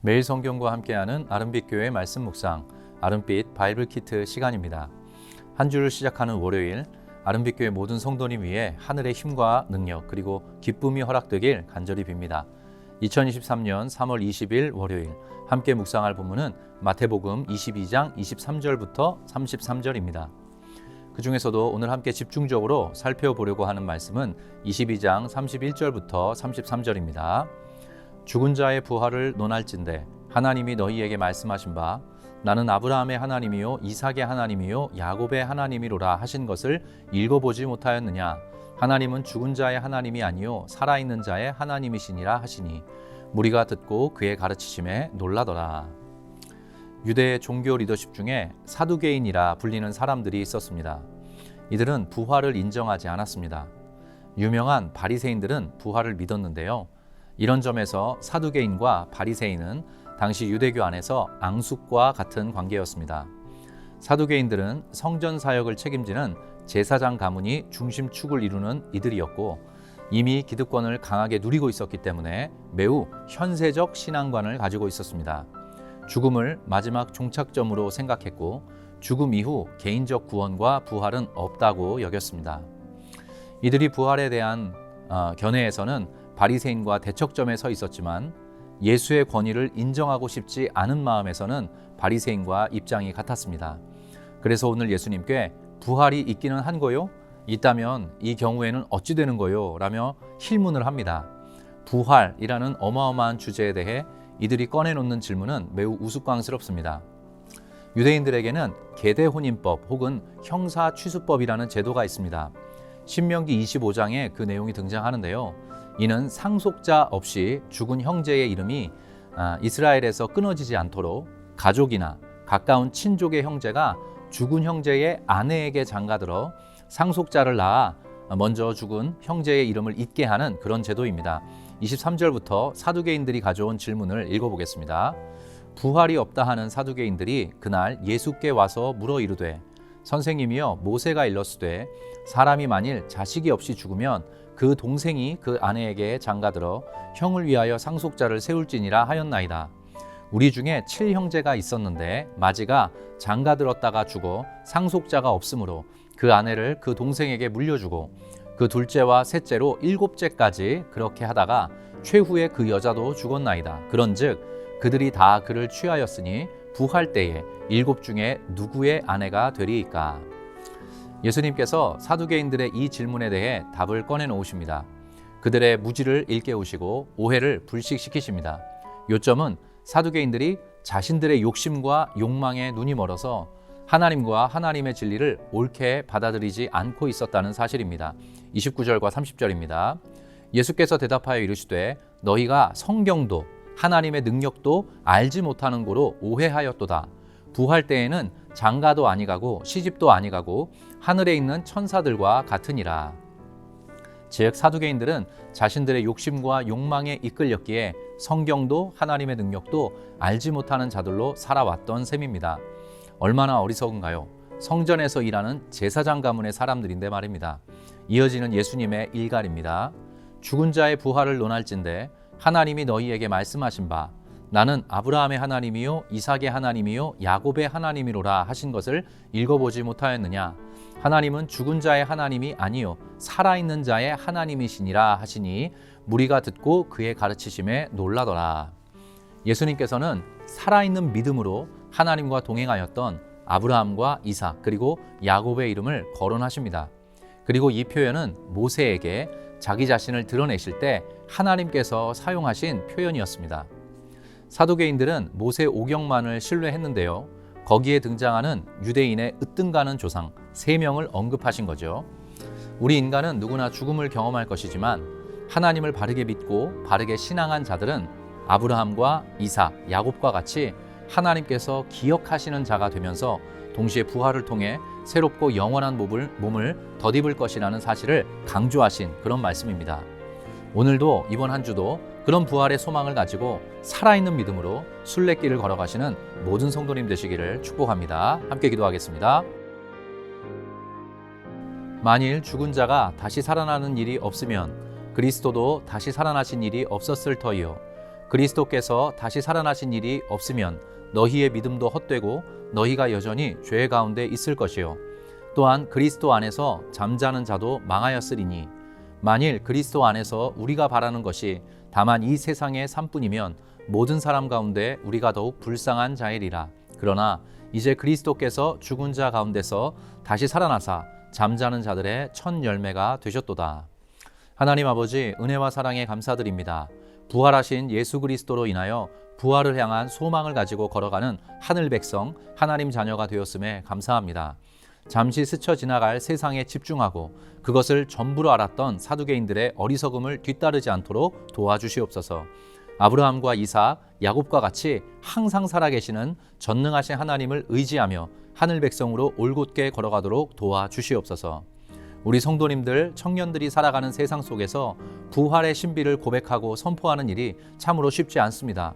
매일 성경과 함께하는 아름빛 교회 말씀 묵상, 아름빛 바이블 키트 시간입니다. 한 주를 시작하는 월요일, 아름빛 교회 모든 성도님 위해 하늘의 힘과 능력 그리고 기쁨이 허락되길 간절히 빕니다. 2023년 3월 20일 월요일, 함께 묵상할 본문은 마태복음 22장 23절부터 33절입니다. 그 중에서도 오늘 함께 집중적으로 살펴보려고 하는 말씀은 22장 31절부터 33절입니다. 죽은 자의 부활을 논할진대 하나님이 너희에게 말씀하신 바 나는 아브라함의 하나님이요 이삭의 하나님이요 야곱의 하나님이로라 하신 것을 읽어보지 못하였느냐. 하나님은 죽은 자의 하나님이 아니요 살아있는 자의 하나님이시니라 하시니 무리가 듣고 그의 가르치심에 놀라더라. 유대의 종교 리더십 중에 사두개인이라 불리는 사람들이 있었습니다. 이들은 부활을 인정하지 않았습니다. 유명한 바리새인들은 부활을 믿었는데요. 이런 점에서 사두개인과 바리새인은 당시 유대교 안에서 앙숙과 같은 관계였습니다. 사두개인들은 성전 사역을 책임지는 제사장 가문이 중심축을 이루는 이들이었고 이미 기득권을 강하게 누리고 있었기 때문에 매우 현세적 신앙관을 가지고 있었습니다. 죽음을 마지막 종착점으로 생각했고 죽음 이후 개인적 구원과 부활은 없다고 여겼습니다. 이들이 부활에 대한 견해에서는 바리새인과 대척점에 서 있었지만 예수의 권위를 인정하고 싶지 않은 마음에서는 바리새인과 입장이 같았습니다. 그래서 오늘 예수님께 부활이 있기는 한 거요? 있다면 이 경우에는 어찌 되는 거요? 라며 힐문을 합니다. 부활이라는 어마어마한 주제에 대해 이들이 꺼내놓는 질문은 매우 우스꽝스럽습니다. 유대인들에게는 계대혼인법 혹은 형사취수법이라는 제도가 있습니다. 신명기 25장에 그 내용이 등장하는데요. 이는 상속자 없이 죽은 형제의 이름이 이스라엘에서 끊어지지 않도록 가족이나 가까운 친족의 형제가 죽은 형제의 아내에게 장가들어 상속자를 낳아 먼저 죽은 형제의 이름을 잊게 하는 그런 제도입니다. 23절부터 사두개인들이 가져온 질문을 읽어보겠습니다. 부활이 없다 하는 사두개인들이 그날 예수께 와서 물어 이르되 선생님이여 모세가 일렀으되 사람이 만일 자식이 없이 죽으면 그 동생이 그 아내에게 장가들어 형을 위하여 상속자를 세울지니라 하였나이다. 우리 중에 7형제가 있었는데 마지가 장가들었다가 죽어 상속자가 없으므로 그 아내를 그 동생에게 물려주고 그 둘째와 셋째로 7째까지 그렇게 하다가 최후에 그 여자도 죽었나이다. 그런즉 그들이 다 그를 취하였으니 부할 때에 7 중에 누구의 아내가 되리이까? 예수님께서 사두개인들의 이 질문에 대해 답을 꺼내놓으십니다. 그들의 무지를 일깨우시고 오해를 불식시키십니다. 요점은 사두개인들이 자신들의 욕심과 욕망에 눈이 멀어서 하나님과 하나님의 진리를 옳게 받아들이지 않고 있었다는 사실입니다. 29절과 30절입니다. 예수께서 대답하여 이르시되 너희가 성경도 하나님의 능력도 알지 못하는 고로 오해하였도다. 부할 때에는 장가도 아니가고 시집도 아니가고 하늘에 있는 천사들과 같으니라. 즉 사두개인들은 자신들의 욕심과 욕망에 이끌렸기에 성경도 하나님의 능력도 알지 못하는 자들로 살아왔던 셈입니다. 얼마나 어리석은가요? 성전에서 일하는 제사장 가문의 사람들인데 말입니다. 이어지는 예수님의 일갈입니다. 죽은 자의 부활을 논할진대 하나님이 너희에게 말씀하신 바 나는 아브라함의 하나님이요 이삭의 하나님이요 야곱의 하나님이로라 하신 것을 읽어보지 못하였느냐. 하나님은 죽은 자의 하나님이 아니요 살아있는 자의 하나님이시니라 하시니 무리가 듣고 그의 가르치심에 놀라더라. 예수님께서는 살아있는 믿음으로 하나님과 동행하였던 아브라함과 이삭 그리고 야곱의 이름을 거론하십니다. 그리고 이 표현은 모세에게 자기 자신을 드러내실 때 하나님께서 사용하신 표현이었습니다. 사두개인들은 모세 오경만을 신뢰했는데요. 거기에 등장하는 유대인의 으뜸가는 조상 3명을 언급하신 거죠. 우리 인간은 누구나 죽음을 경험할 것이지만 하나님을 바르게 믿고 바르게 신앙한 자들은 아브라함과 이삭, 야곱과 같이 하나님께서 기억하시는 자가 되면서 동시에 부활을 통해 새롭고 영원한 몸을 덧입을 것이라는 사실을 강조하신 그런 말씀입니다. 오늘도 이번 한 주도 그런 부활의 소망을 가지고 살아있는 믿음으로 순례길을 걸어가시는 모든 성도님 되시기를 축복합니다. 함께 기도하겠습니다. 만일 죽은 자가 다시 살아나는 일이 없으면 그리스도도 다시 살아나신 일이 없었을 터이요 그리스도께서 다시 살아나신 일이 없으면 너희의 믿음도 헛되고 너희가 여전히 죄 가운데 있을 것이요. 또한 그리스도 안에서 잠자는 자도 망하였으리니 만일 그리스도 안에서 우리가 바라는 것이 다만 이 세상의 삶뿐이면 모든 사람 가운데 우리가 더욱 불쌍한 자이리라. 그러나 이제 그리스도께서 죽은 자 가운데서 다시 살아나사 잠자는 자들의 첫 열매가 되셨도다. 하나님 아버지, 은혜와 사랑에 감사드립니다. 부활하신 예수 그리스도로 인하여 부활을 향한 소망을 가지고 걸어가는 하늘 백성, 하나님 자녀가 되었음에 감사합니다. 잠시 스쳐 지나갈 세상에 집중하고 그것을 전부로 알았던 사두개인들의 어리석음을 뒤따르지 않도록 도와주시옵소서. 아브라함과 이삭, 야곱과 같이 항상 살아계시는 전능하신 하나님을 의지하며 하늘 백성으로 올곧게 걸어가도록 도와주시옵소서. 우리 성도님들, 청년들이 살아가는 세상 속에서 부활의 신비를 고백하고 선포하는 일이 참으로 쉽지 않습니다.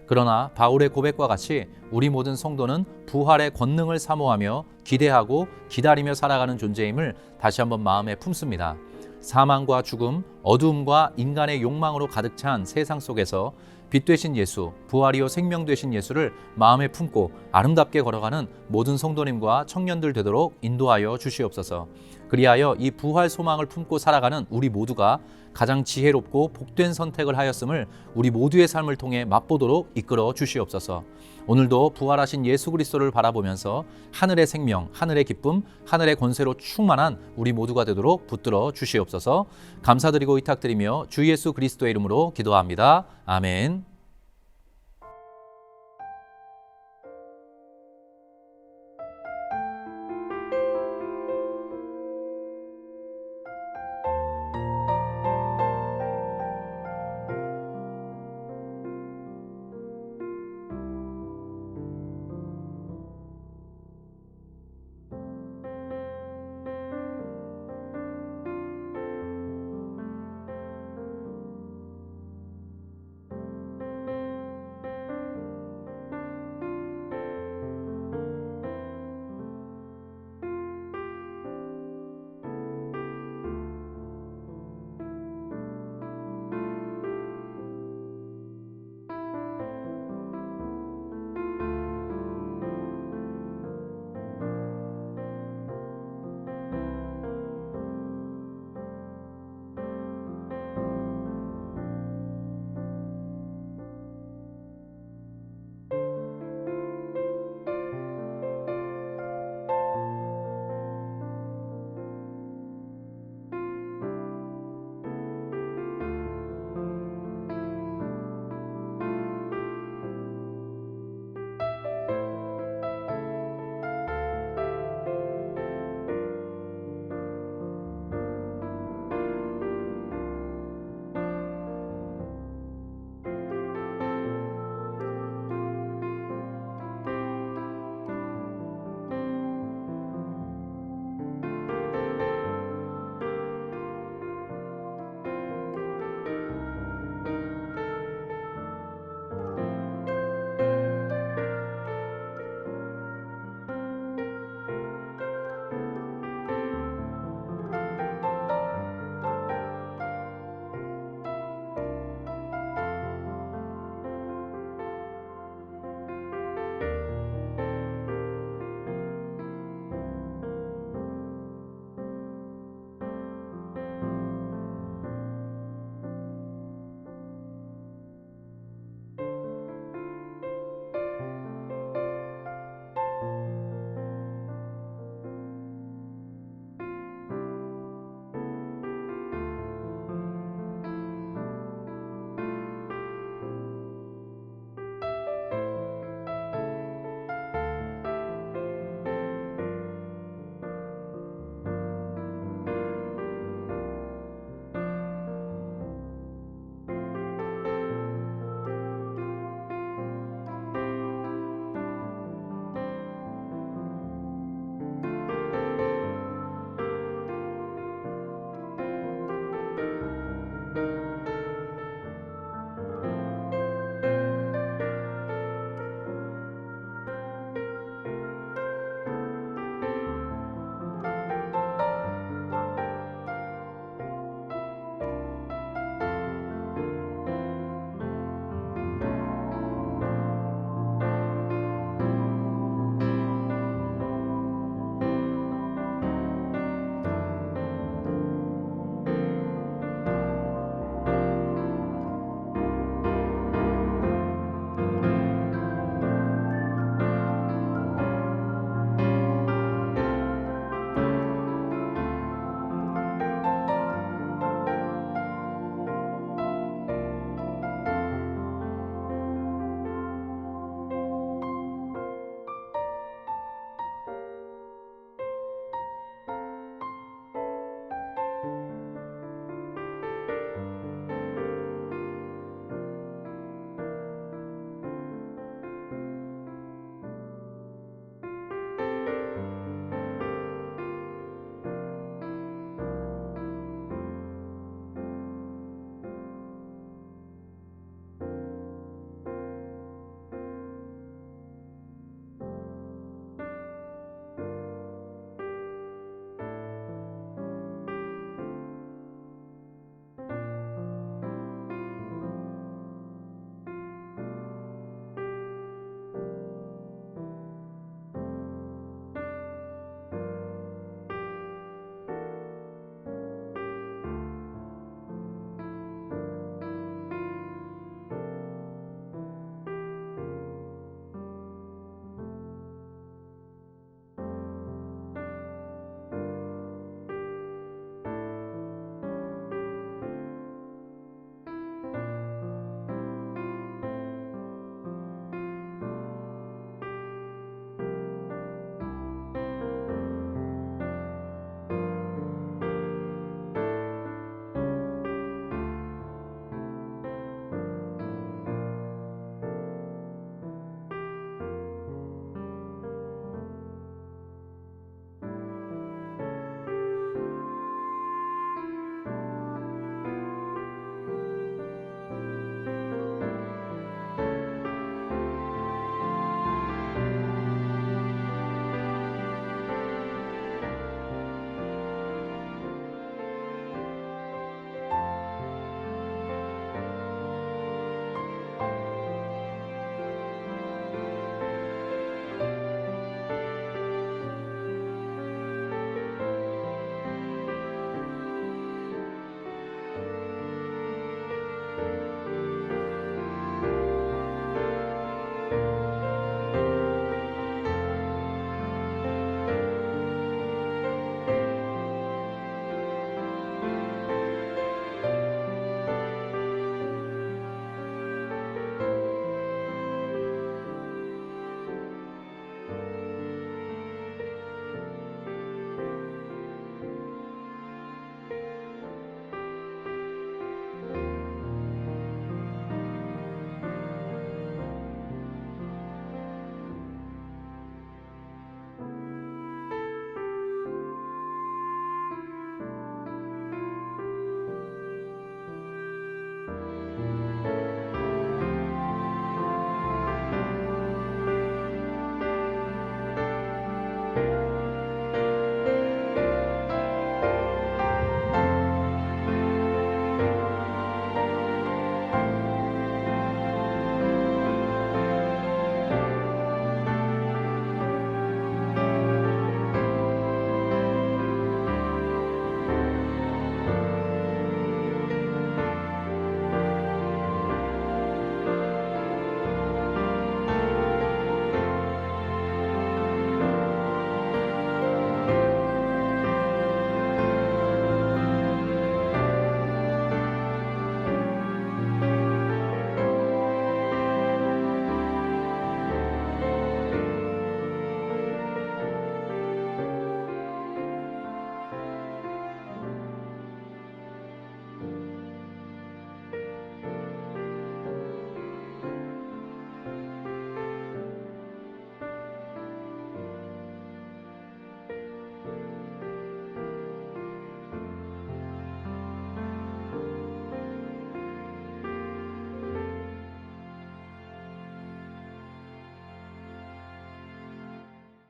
그러나 바울의 고백과 같이 우리 모든 성도는 부활의 권능을 사모하며 기대하고 기다리며 살아가는 존재임을 다시 한번 마음에 품습니다. 사망과 죽음, 어두움과 인간의 욕망으로 가득 찬 세상 속에서 빛 되신 예수, 부활이요 생명 되신 예수를 마음에 품고 아름답게 걸어가는 모든 성도님과 청년들 되도록 인도하여 주시옵소서. 그리하여 이 부활 소망을 품고 살아가는 우리 모두가 가장 지혜롭고 복된 선택을 하였음을 우리 모두의 삶을 통해 맛보도록 이끌어 주시옵소서. 오늘도 부활하신 예수 그리스도를 바라보면서 하늘의 생명, 하늘의 기쁨, 하늘의 권세로 충만한 우리 모두가 되도록 붙들어 주시옵소서. 감사드리고 의탁드리며 주 예수 그리스도의 이름으로 기도합니다. 아멘.